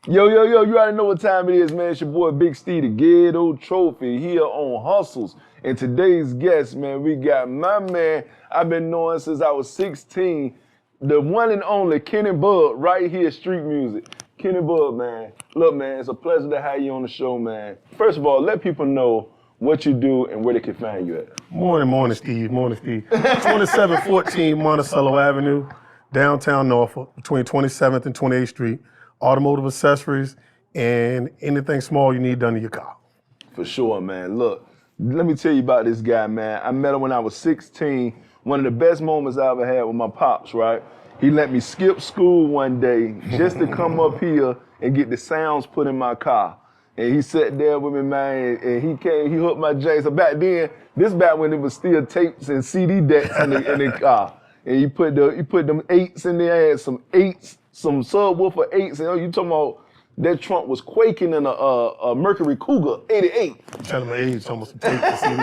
Yo, you already know what time it is, man. It's your boy Big Steve, the Ghetto Trophy, here on Hustles. And today's guest, man, we got my man I've been knowing since I was 16, the one and only Kenny Bud, right here, Street Music. Kenny Bud, man. Look, man, it's a pleasure to have you on the show, man. First of all, let people know what you do and where they can find you at. Morning, Steve. 2714 Monticello Avenue, downtown Norfolk, between 27th and 28th Street. Automotive accessories and anything small you need done to your car. For sure, man. Look, let me tell you about this guy, man. I met him when I was 16. One of the best moments I ever had with my pops, right? He let me skip school one day just to come up here and get the sounds put in my car. And he sat there with me, man, and he hooked my J. So back then, this back when it was still tapes and CD decks in the car. And he put them eights in there, some subwoofer eights, and you talking about that trunk was quaking in a Mercury Cougar 88. I'm telling my age, almost some tape and CD.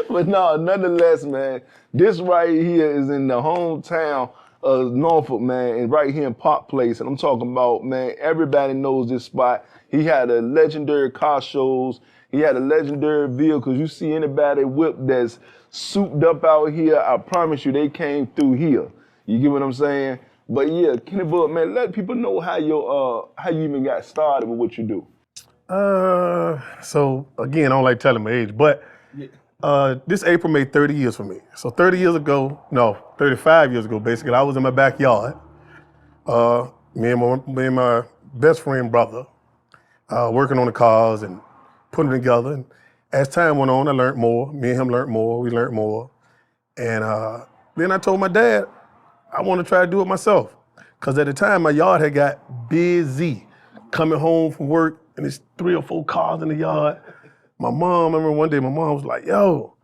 But no, nonetheless, man, this right here is in the hometown of Norfolk, man, and right here in Park Place. And I'm talking about, man, everybody knows this spot. He had a legendary car shows. He had a legendary vehicles. You see anybody whip that's souped up out here, I promise you they came through here. You get what I'm saying? But yeah, Kenny Bud, man, let people know how you even got started with what you do. So again, I don't like telling my age, but this April made 30 years for me. So 35 years ago, basically, I was in my backyard. Me and my best friend brother working on the cars and putting them together. And as time went on, I learned more. Me and him learned more. We learned more. And then I told my dad I want to try to do it myself. Because at the time, my yard had got busy. Coming home from work, and there's 3 or 4 cars in the yard. I remember one day, my mom was like, yo,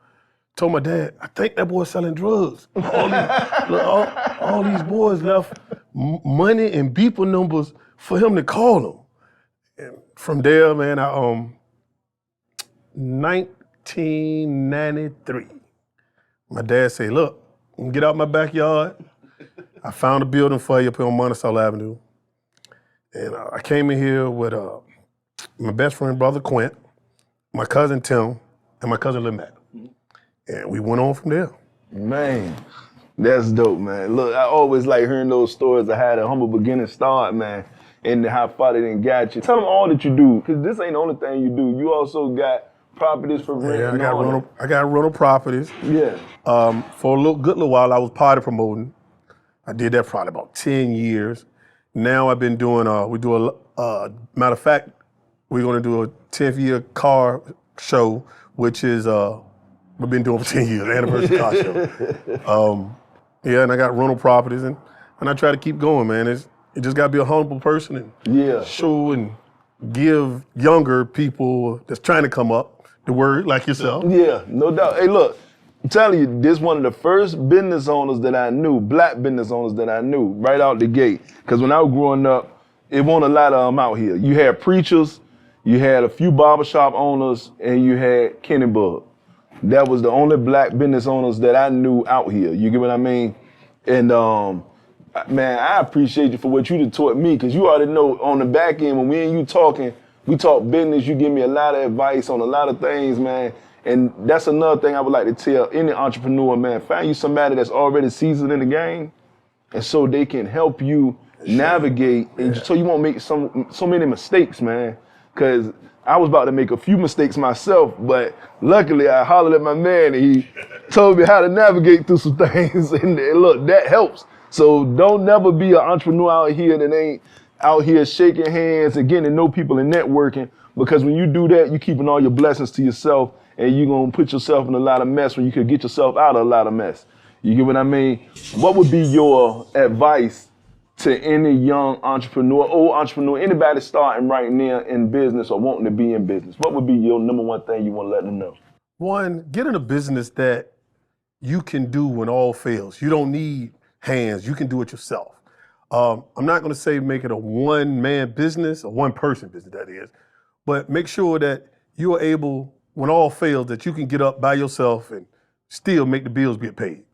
told my dad, I think that boy's selling drugs. All these boys left money and beeper numbers for him to call them. And from there, man, 1993, my dad said, look, get out my backyard. I found a building for you up here on Monticello Avenue. And I came in here with my best friend, brother Quint, my cousin Tim, and my cousin Lynette. And we went on from there. Man, that's dope, man. Look, I always like hearing those stories of how the humble beginning start, man, and how far they didn't got you. Tell them all that you do, because this ain't the only thing you do. You also got properties for rent. Yeah, I got rental properties. Yeah. For a good little while, I was party promoting. I did that probably about 10 years. Now I've been doing, matter of fact, we're gonna do a 10th year car show, which is, we've been doing for 10 years, anniversary car show. Yeah, and I got rental properties, and I try to keep going, man. You just gotta be a humble person and show and give younger people that's trying to come up the word like yourself. Yeah, no doubt. Hey, look, I'm telling you, this is one of the first business owners that I knew, black business owners that I knew right out the gate. Because when I was growing up, it wasn't a lot of them out here. You had preachers, you had a few barbershop owners, and you had Kenny Bud. That was the only black business owners that I knew out here. You get what I mean? And man, I appreciate you for what you done taught me, because you already know on the back end, when me and you talking, we talk business, you give me a lot of advice on a lot of things, man. And that's another thing I would like to tell any entrepreneur, man. Find you somebody that's already seasoned in the game, and so they can help you navigate, and so you won't make so many mistakes, man. Because I was about to make a few mistakes myself, but luckily I hollered at my man, and he told me how to navigate through some things, and look, that helps. So don't never be an entrepreneur out here that ain't out here shaking hands and getting to know people and networking, because when you do that, you're keeping all your blessings to yourself, and you're going to put yourself in a lot of mess when you could get yourself out of a lot of mess. You get what I mean? What would be your advice to any young entrepreneur, old entrepreneur, anybody starting right now in business or wanting to be in business? What would be your number one thing you want to let them know? One, get in a business that you can do when all fails. You don't need hands. You can do it yourself. I'm not going to say make it a one-man business, a one-person business, that is, but make sure that you are able, when all fails, that you can get up by yourself and still make the bills get paid.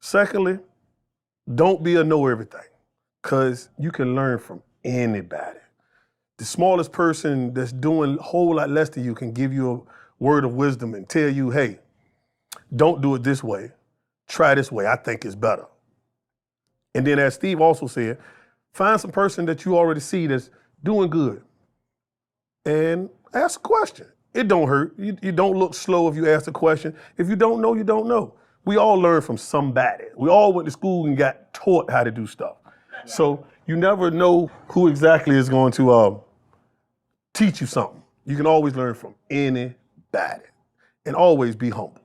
Secondly, don't be a know everything. because you can learn from anybody. The smallest person that's doing a whole lot less than you can give you a word of wisdom and tell you, hey, don't do it this way. Try this way. I think it's better. And then as Steve also said, find some person that you already see that's doing good and ask a question. It don't hurt. You don't look slow if you ask a question. If you don't know, you don't know. We all learn from somebody. We all went to school and got taught how to do stuff. So you never know who exactly is going to teach you something. You can always learn from anybody and always be humble.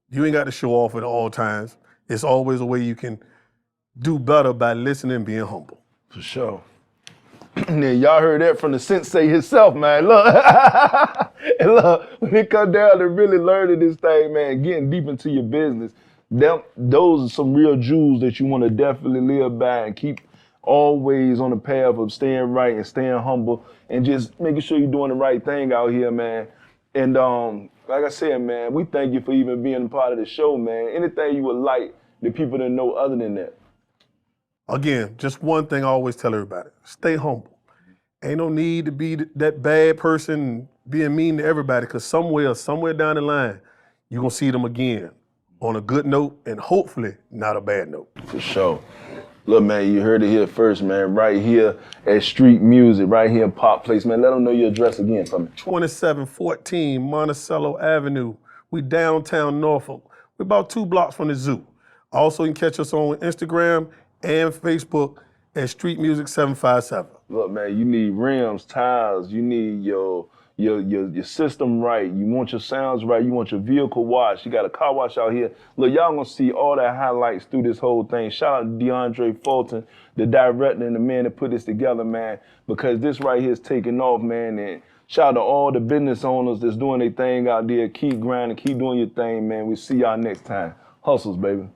You ain't got to show off at all times. It's always a way you can do better by listening and being humble. For sure. Yeah, y'all heard that from the sensei himself, man. Look, and look, when it comes down to really learning this thing, man, getting deep into your business, those are some real jewels that you want to definitely live by and keep always on the path of staying right and staying humble and just making sure you're doing the right thing out here, man. And like I said, man, we thank you for even being a part of the show, man. Anything you would like the people to know other than that? Again, just one thing I always tell everybody, stay humble. Ain't no need to be that bad person being mean to everybody, because somewhere down the line, you're going to see them again on a good note and hopefully not a bad note. For sure. Look, man, you heard it here first, man, right here at Street Music, right here in Pop Place, man. Let them know your address again for me. 2714 Monticello Avenue. We downtown Norfolk. We're about 2 blocks from the zoo. Also, you can catch us on Instagram and Facebook at Street Music 757. Look, man, you need rims, tires, you need your system right, you want your sounds right, you want your vehicle washed, you got a car wash out here. Look, y'all gonna see all the highlights through this whole thing. Shout out to DeAndre Fulton, the director and the man that put this together, man, because this right here is taking off, man. And shout out to all the business owners that's doing their thing out there. Keep grinding, keep doing your thing, man. We'll see y'all next time. Hustles, baby.